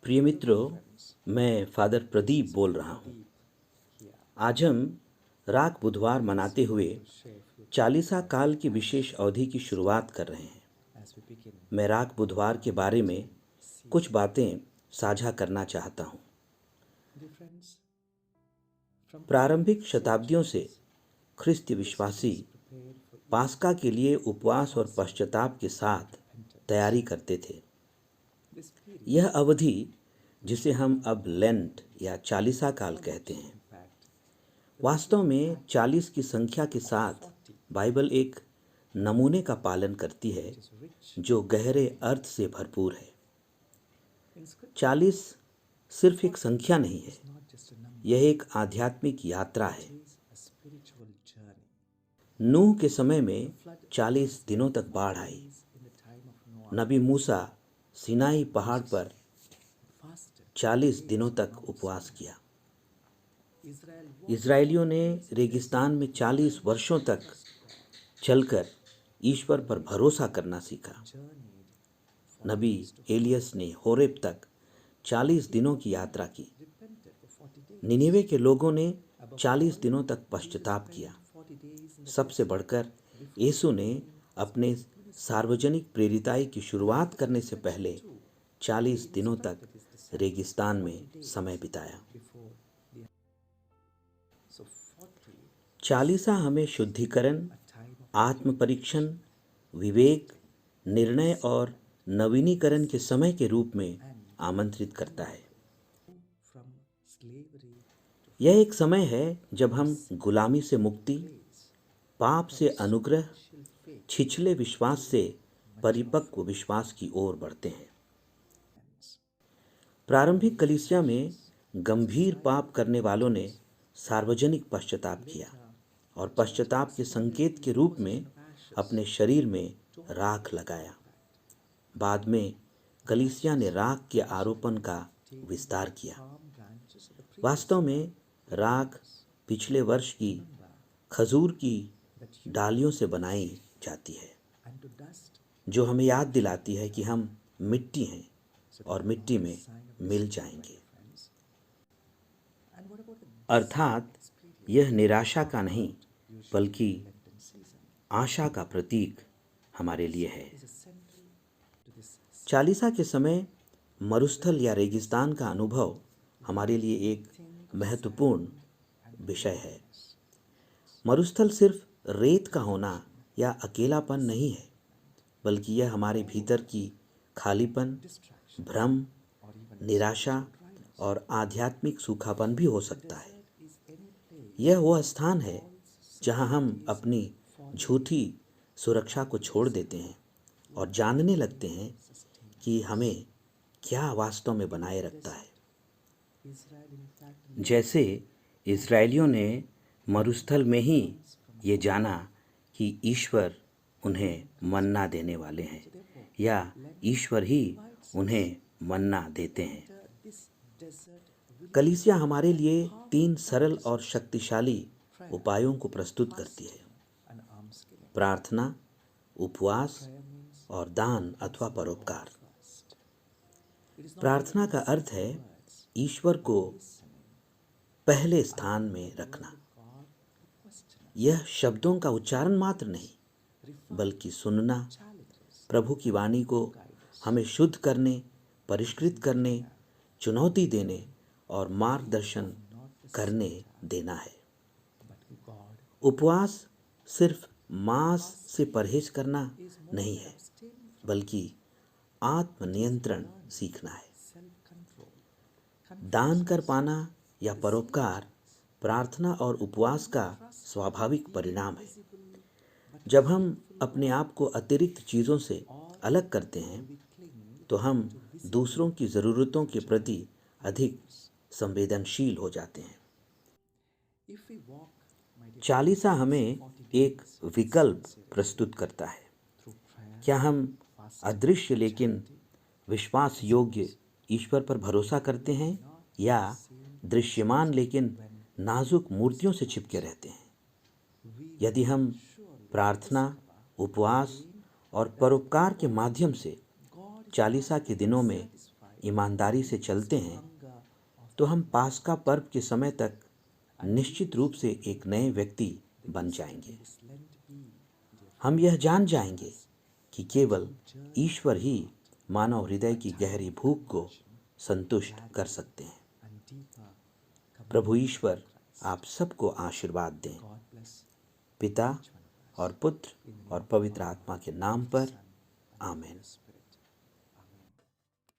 प्रिय मित्रों, मैं फादर प्रदीप बोल रहा हूँ। आज हम राख बुधवार मनाते हुए चालीसा काल की विशेष अवधि की शुरुआत कर रहे हैं। मैं राख बुधवार के बारे में कुछ बातें साझा करना चाहता हूँ। प्रारंभिक शताब्दियों से ख्रिस्त विश्वासी पास्का के लिए उपवास और पश्चाताप के साथ तैयारी करते थे। यह अवधि, जिसे हम अब लेंट या चालीसा काल कहते हैं, वास्तव में 40 की संख्या के साथ बाइबल एक नमूने का पालन करती है जो गहरे अर्थ से भरपूर है। 40 सिर्फ एक संख्या नहीं है, यह एक आध्यात्मिक यात्रा है। नूह के समय में 40 दिनों तक बाढ़ आई। नबी मूसा सिनाई पहाड़ पर 40 दिनों तक उपवास किया। इजरायलियों ने रेगिस्तान में 40 वर्षों तक चलकर ईश्वर पर भरोसा करना सीखा। नबी एलियस ने होरेब तक 40 दिनों की यात्रा की। निनेवे के लोगों ने 40 दिनों तक पश्चाताप किया। सबसे बढ़कर यीशु ने अपने सार्वजनिक प्रेरिताई की शुरुआत करने से पहले 40 दिनों तक रेगिस्तान में समय बिताया। चालीसा हमें शुद्धिकरण, आत्म परीक्षण, विवेक, निर्णय और नवीनीकरण के समय के रूप में आमंत्रित करता है। यह एक समय है जब हम गुलामी से मुक्ति, पाप से अनुग्रह, छिछले विश्वास से परिपक्व विश्वास की ओर बढ़ते हैं। प्रारंभिक कलीसिया में गंभीर पाप करने वालों ने सार्वजनिक पश्चाताप किया और पश्चाताप के संकेत के रूप में अपने शरीर में राख लगाया। बाद में कलीसिया ने राख के आरोपण का विस्तार किया। वास्तव में राख पिछले वर्ष की खजूर की डालियों से बनाई जाती है, जो हमें याद दिलाती है कि हम मिट्टी हैं और मिट्टी में मिल जाएंगे। अर्थात यह निराशा का नहीं बल्कि आशा का प्रतीक हमारे लिए है। चालीसा के समय मरुस्थल या रेगिस्तान का अनुभव हमारे लिए एक महत्वपूर्ण विषय है। मरुस्थल सिर्फ रेत का होना या अकेलापन नहीं है, बल्कि यह हमारे भीतर की खालीपन, भ्रम, निराशा और आध्यात्मिक सूखापन भी हो सकता है। यह वह स्थान है जहां हम अपनी झूठी सुरक्षा को छोड़ देते हैं और जानने लगते हैं कि हमें क्या वास्तव में बनाए रखता है। जैसे इजरायलियों ने मरुस्थल में ही ये जाना कि ईश्वर उन्हें मन्ना देने वाले हैं या ईश्वर ही उन्हें मन्ना देते हैं। कलीसिया हमारे लिए 3 सरल और शक्तिशाली उपायों को प्रस्तुत करती है: प्रार्थना, उपवास और दान अथवा परोपकार। प्रार्थना का अर्थ है ईश्वर को पहले स्थान में रखना। यह शब्दों का उच्चारण मात्र नहीं, बल्कि सुनना, प्रभु की वाणी को हमें शुद्ध करने, परिष्कृत करने, चुनौती देने और मार्गदर्शन करने देना है। उपवास सिर्फ मांस से परहेज करना नहीं है, बल्कि आत्मनियंत्रण सीखना है। दान कर पाना या परोपकार प्रार्थना और उपवास का स्वाभाविक परिणाम है। जब हम अपने आप को अतिरिक्त चीज़ों से अलग करते हैं, तो हम दूसरों की ज़रूरतों के प्रति अधिक संवेदनशील हो जाते हैं। चालीसा हमें एक विकल्प प्रस्तुत करता है। क्या हम अदृश्य लेकिन विश्वास योग्य ईश्वर पर भरोसा करते हैं या दृश्यमान लेकिन नाजुक मूर्तियों से चिपके रहते हैं? यदि हम प्रार्थना, उपवास और परोपकार के माध्यम से चालीसा के दिनों में ईमानदारी से चलते हैं तो हम पास्का पर्व के समय तक निश्चित रूप से एक नए व्यक्ति बन जाएंगे। हम यह जान जाएंगे कि केवल ईश्वर ही मानव हृदय की गहरी भूख को संतुष्ट कर सकते हैं। प्रभु ईश्वर आप सबको आशीर्वाद दें। पिता और पुत्र और पवित्र आत्मा के नाम पर आमीन।